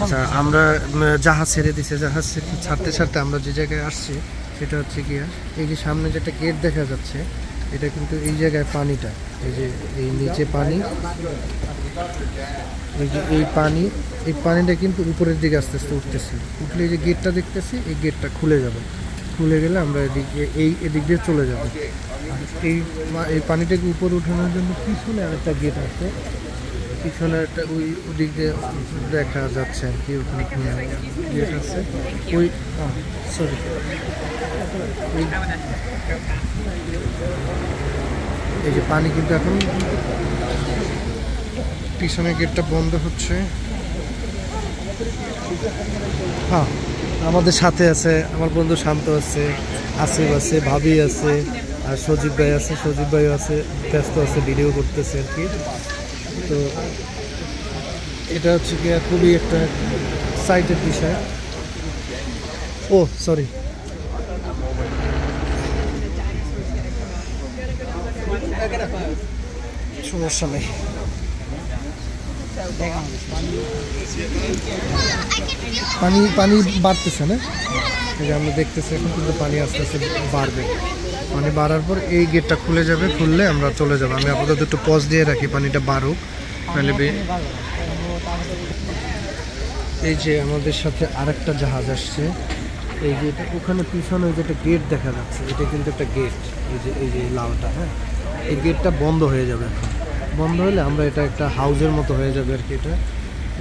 আচ্ছা, আমরা জাহাজ ছেড়ে দিছে, জাহাজ ছাড়তে ছাড়তে আমরা যে জায়গায় আসছি সেটা হচ্ছে কি, এই যে সামনে যেটা গেট দেখা যাচ্ছে এটা কিন্তু এই জায়গায় পানিটা, এই যে এই নিচে পানি, এই যে এই পানিটা কিন্তু উপরের দিকে আস্তে আস্তে উঠতেছে। উঠলে এই যে গেটটা দেখতেছি, এই গেটটা খুলে যাবে, খুলে গেলে আমরা এদিক দিয়ে চলে যাব। এই পানিটাকে উপরে উঠানোর জন্য পিছনে আরেকটা গেট আছে, পিছনে একটা ওদিক দিয়ে দেখা যাচ্ছে আর কি, ওখানে গেট আছে ওই, সরি, এই যে পানি কিন্তু এখন পিছনে গেটটা বন্ধ হচ্ছে। হ্যাঁ, আমাদের সাথে আছে আমার বন্ধু শান্ত আছে, আসিফ আছে, ভাবি আছে, আর সজীব ভাই আছে, সজীব ভাইও আছে, ব্যস্ত আছে, ভিডিও করতেছে আর কি। তো এটা হচ্ছে কি খুবই একটা সাইটের বিষয়। ও সরি, সমস্যা নেই। পানি বাড়তেছে না, এই যে আমরা দেখতেছি এখন কিন্তু পানি আস্তে আস্তে বাড়বে। পানি বাড়ার পর এই গেটটা খুলে যাবে, খুললে আমরা চলে যাবো। আমি আপাতত একটু পজ দিয়ে রাখি, পানিটা বাড়ুক। এই যে আমাদের সাথে আরেকটা জাহাজ আসছে, এই গেট, ওখানে পিছনে যেটা গেট দেখা যাচ্ছে এটা কিন্তু একটা গেট, এই যে লালটা, হ্যাঁ, এই গেটটা বন্ধ হয়ে যাবে। এখন বন্ধ হলে আমরা এটা একটা হাউজের মতো হয়ে যাবে আর কি। এটা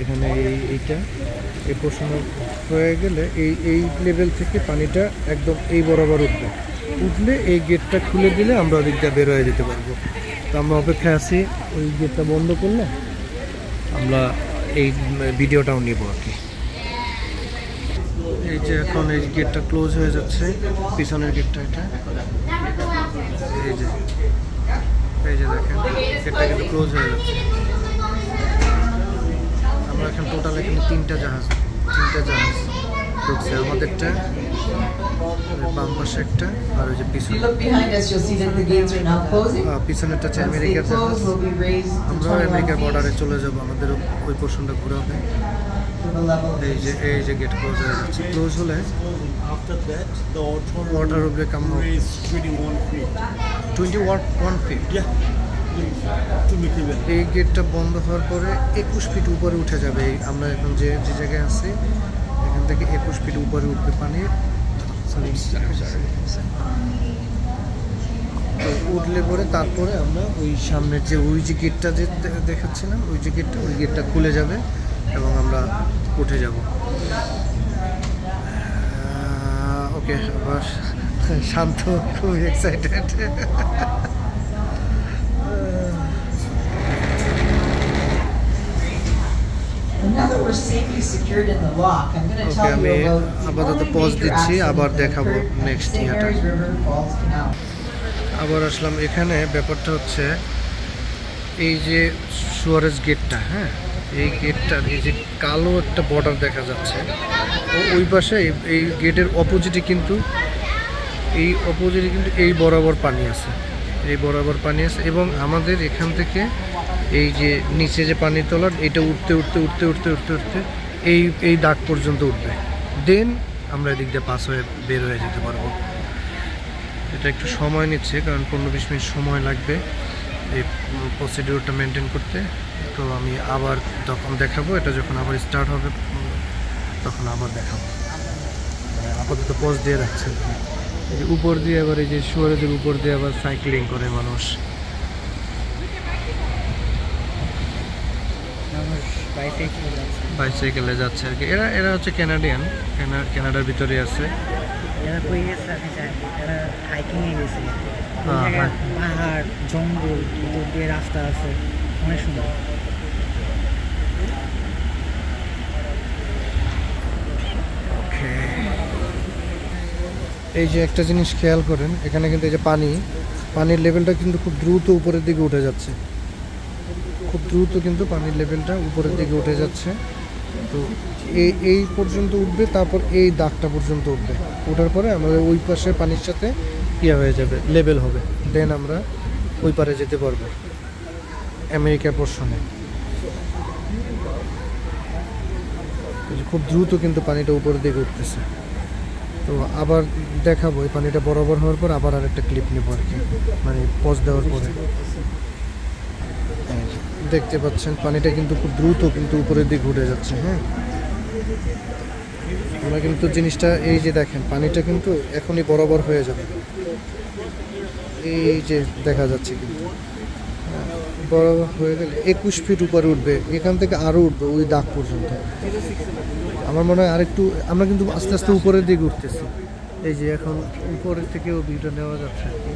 এখানে এই পোর্শন হয়ে গেলে এই লেভেল থেকে পানিটা একদম এই বরাবর উঠবে, উঠলে এই গেটটা খুলে দিলে আমরা ওদিক দিয়ে বের হয়ে যেতে পারবো। তো আমরা অপেক্ষায় আছি, ওই গেটটা বন্ধ করলে আমরা এই ভিডিওটাও নিব আর কি। এই যে এখন এই গেটটা ক্লোজ হয়ে যাচ্ছে, পিছনের গেটটা এটা, এই যে দেখেন গেটটা কিন্তু ক্লোজ হয়ে যাচ্ছে। আমরা এখন টোটাল এখানে তিনটা জাহাজ ঢুকছে, আমাদেরটা, বাম পাশে একটা, আর ওই যে পিছনেরটা হচ্ছে আমেরিকার জাহাজ। আমরা আমেরিকার বর্ডারে চলে যাবো, আমাদের ওই পোর্শনটা ঘোরাবে। এই যে গেট ক্লোজ হয়ে যাচ্ছে, ক্লোজ হলে water will come out 21 feet. এই গেটটা বন্ধ হওয়ার পরে 21 ফিট উপরে উঠে যাবে। আমরা এখন যে জায়গায় আছি এখান থেকে 21 ফিট উপরে উঠবে পানি। উঠলে পরে তারপরে আমরা ওই সামনের ওই যে গেটটা যে দেখাচ্ছিলাম, ওই গেটটা খুলে যাবে এবং আমরা উঠে যাব। ওকে, আবার শান্ত, খুব এক্সাইটেড। আমি আপাতত পজ দিচ্ছি, আবার দেখাবো নেক্সট ইয়ারটা। আবার আসলাম এখানে। ব্যাপারটা হচ্ছে এই যে সুয়ারেজ গেটটা, হ্যাঁ, এই গেটটার এই যে কালো একটা বর্ডার দেখা যাচ্ছে, ওই পাশে এই গেটের অপোজিটে কিন্তু এই বরাবর পানি আছে, এবং আমাদের এখান থেকে এই যে নিচে যে পানির তলার, এটা উঠতে এই দাগ পর্যন্ত উঠবে, দেন আমরা এদিক দিয়ে পাস হয়ে বের হয়ে যেতে পারবো। এটা একটু সময় নিচ্ছে, কারণ 15-20 মিনিট সময় লাগবে এই প্রসিডিউরটা মেনটেন করতে। তো আমি আবার তখন দেখাবো, এটা যখন আবার স্টার্ট হবে তখন আবার দেখাবো। আপাতত পজ দিয়ে রাখছে। এই যে উপর দিয়ে আবার এই যে সুয়ারেজের উপর দিয়ে আবার সাইক্লিং করে মানুষ, বাইসাইকেলে যাচ্ছে আর কি। এরা হচ্ছে কানাডার ভিতরে আছে। পাহাড়, জঙ্গল, ভিতর দিয়ে রাস্তা আছে, অনেক সুন্দর। এই যে একটা জিনিস খেয়াল করেন, এখানে কিন্তু এই যে পানির লেভেলটা কিন্তু খুব দ্রুত উপরের দিকে উঠে যাচ্ছে, খুব দ্রুত কিন্তু পানির লেভেলটা উপরের দিকে উঠে যাচ্ছে। তো এই পর্যন্ত উঠবে, তারপর এই দাগটা পর্যন্ত উঠবে, ওঠার পরে আমাদের ওই পাশে পানির সাথে হয়ে যাবে, লেভেল হবে, দেন আমরা ওই পারে যেতে পারবো আমেরিকা পোর্শনে। এই যে খুব দ্রুত কিন্তু পানিটা উপরের দিকে উঠতেছে। তো আবার দেখাবো এই পানিটা বরাবর হওয়ার পর আবার আরেকটা ক্লিপ নেবো আর কি, মানে পজ দেওয়ার পরে। দেখতে পাচ্ছেন পানিটা কিন্তু খুব দ্রুত কিন্তু উপরের দিকে উঠে যাচ্ছে। হ্যাঁ, আমরা কিন্তু জিনিসটা এই যে দেখেন পানিটা কিন্তু এখনই বরাবর হয়ে যাবে, এই যে দেখা যাচ্ছে কিন্তু বরাবর হয়ে গেলে 21 ফিট উপরে উঠবে, এখান থেকে আরও উঠবে ওই দাগ পর্যন্ত। আমার মনে হয় আরেকটু, আমরা কিন্তু আস্তে আস্তে উপরের দিকে উঠতেছি। এই যে এখন উপরের থেকেও ভিউটা নেওয়া যাচ্ছে আর কি।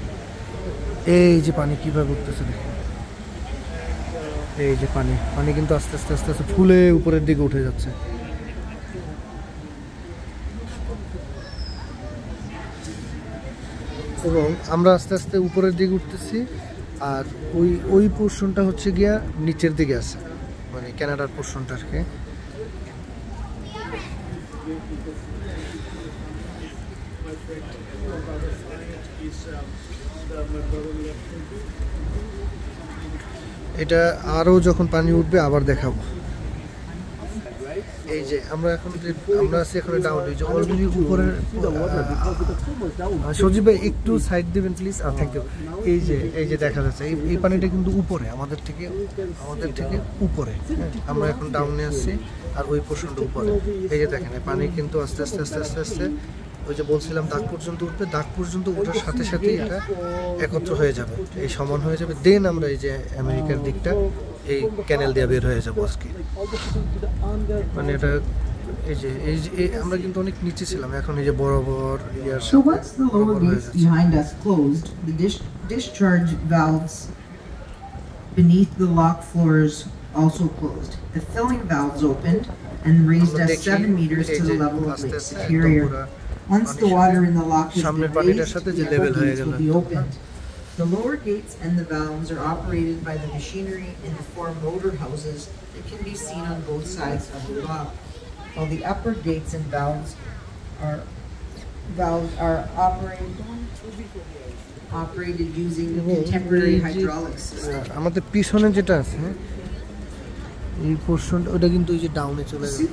এই যে পানি কীভাবে উঠতেছে দেখেন, এই যে পানি কিন্তু আস্তে আস্তে আস্তে আস্তে ফুলে উপরের দিকে উঠে যাচ্ছে। এবং আমরা আস্তে আস্তে উপরের দিকে উঠতেছি, আর ওই পোর্শনটা হচ্ছে গিয়া নিচের দিকে আছে, মানে কানাডার পোর্শনটা আর কি। এটা আরও যখন পানি উঠবে আবার দেখাবো। এই যে আমরা আছি এখন ডাউন, এই যে অলরেডি উপরের। সজীব ভাই একটু সাইড দিবেন প্লিজ, থ্যাংক ইউ। এই যে দেখা যাচ্ছে এই পানিটা কিন্তু উপরে, আমাদের থেকে উপরে। আমরা এখন ডাউনে আসছি আর ওই পোর্শনটা উপরে। এই যে দেখেন পানি কিন্তু আস্তে আস্তে আস্তে আস্তে আস্তে ওই যে বলছিলাম দাগ পর্যন্ত উঠবে, দাগ পর্যন্ত ওঠার সাথে সাথে এটা একত্র হয়ে যাবে, এই সমান হয়ে যাবে। দেন আমরা এই যে আমেরিকার দিকটা এই ক্যানেল দিয়ে বের হয়ে যাবো আজকে। মানে এটা এই যে আমরা কিন্তু অনেক নিচে ছিলাম, এখন এই যে বরাবর ইয়ার So once the lower gates behind us closed, the discharge valves beneath the lock floors also closed. The filling valves opened and raised us 7 meters to the level of Lake Superior. Once the water in the lock has been raised, the upper gates will be opened. The lower gates and the valves are operated by the machinery in the 4 motor houses that can be seen on both sides of the lock, while the upper gates and valves are operated using contemporary hydraulic systems. আমাদের পিছনে যেটা আছে এই পোর্শনটা, ওটা কিন্তু ওই যে ডাউনে চলে যাবে।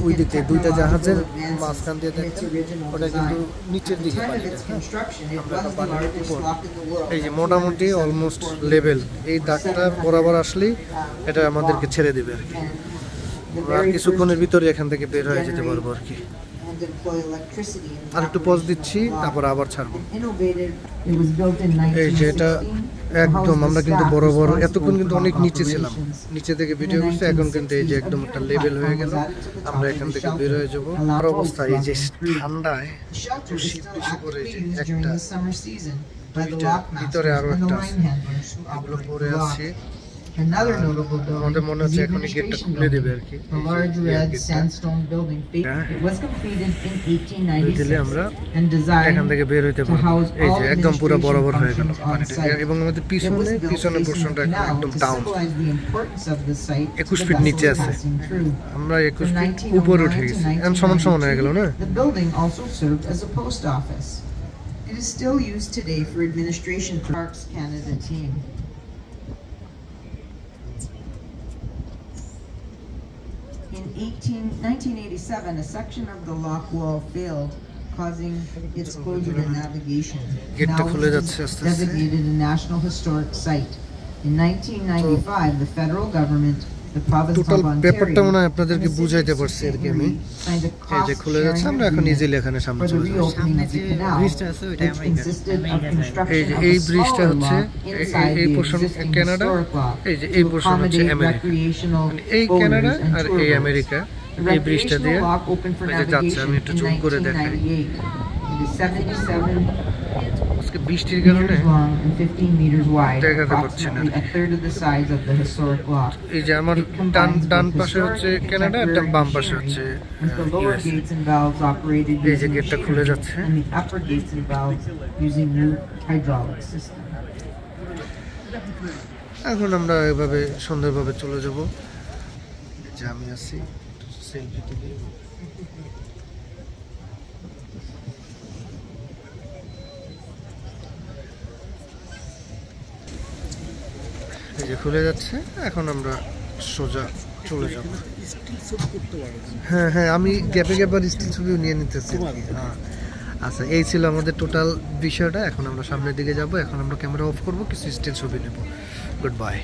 ওই দিকে দুইটা জাহাজের মাঝখান দিয়ে দেখেন, ওটা কিন্তু নিচের দিকে পানি। এই যে মোটামুটি অলমোস্ট লেভেল, এই দাগটা বরাবর আসলেই এটা আমাদেরকে ছেড়ে দেবে আর কি। আর কিছুক্ষণের ভিতরে এখান থেকে বের হয়ে যেতে পারবো আর কি। আর একটু পজ দিচ্ছি, তারপর আবার ছাড়বো। এই যে এটা একদম আমরা কিন্তু বরাবর এতক্ষণ কিন্তু অনেক নিচে ছিলাম, নিচে থেকে ভিডিও করছি, এখন কিন্তু এই যে একদম একটা লেভেল হয়ে গেল, আমরা এখান থেকে বের হয়ে যাবো। আর অবস্থা এই যে ঠান্ডায় শীত বেশি করে, যে একটা দুইটা ভিতরে আরো একটা আছে, এগুলো পরে আছে। Another notable building মনে হচ্ছে এখন গেটটা খুলে দেবে আর কি। a large red sandstone building. It was completed in 1896 and designed এখান থেকে বের হইতে to পারবো। house এই all যে একদম পুরো administration বরাবর হয়ে গেল functions on পানিটা, site. এবং আমাদের It was built পিছনের facing পোর্শনটা the canal একদম to down. symbolize the importance of the site to 21 the feet নিচে vessels আছে, passing through. আমরা 21 From ফিট উপরে উঠে 1909 গেছি, to এখন সমান হয়ে গেল না। 1992, the building also served as a post office. It is still used today for administration for Parks Canada team. In 1987, a section of the lock wall failed, causing its closure to navigation. গেটটা Now খুলে it যাচ্ছে is আস্তে আস্তে। designated a National Historic Site. In 1995, the federal government, the province total of পেপারটা মনে হয় Ontario, আপনাদেরকে and the বুঝাইতে city পারছি আর কি of আমি। signed a এই যে খুলে যাচ্ছে, আমরা এখন cost-sharing ইজিলি এখানে সামনে for the চলে যাচ্ছি। reopening of the canal, ব্রিজটা আছে, ওইটা which আমেরিকা। consisted of এই construction যে of এই a ব্রিজটা smaller হচ্ছে lock inside এই the portion existing Canada, historic lock এই যে এই to পোর্শন হচ্ছে accommodate আমেরিকা। recreational মানে এই boaters কানাডা and আর tour এই boats. আমেরিকা, The এই ব্রিজটা দিয়ে recreational lock opened for এই যে যাচ্ছে, আমি navigation একটু in জুম করে দেখাই। 1998. It is 77 আজকে বৃষ্টির কারণে meters long and 15 meters wide, দেখাতে পারছি না। approximately a third of the size of the historic lock. এই যে আমার It combines ডান both পাশে historic হচ্ছে and কানাডা, আর contemporary বাম পাশে machinery, হচ্ছে with the lower US. gates and valves operated এই যে using গেটটা খুলে machinery, যাচ্ছে। and the upper gates and valves using new hydraulic system. এখন আমরা এভাবে সুন্দরভাবে চলে যাব। যে আমি আছি সেলফি তুলি। এই যে খুলে যাচ্ছে, এখন আমরা সোজা চলে যাব। স্টিল ছবি করতে পারো। হ্যাঁ হ্যাঁ, আমি গ্যাপে গ্যাপে স্টিল ছবিও নিয়ে নিতেছি। হ্যাঁ আচ্ছা, এই ছিল আমাদের টোটাল বিষয়টা। এখন আমরা সামনের দিকে যাব, এখন আমরা ক্যামেরা অফ করব, কিছু স্টিল ছবি নেব। Good bye.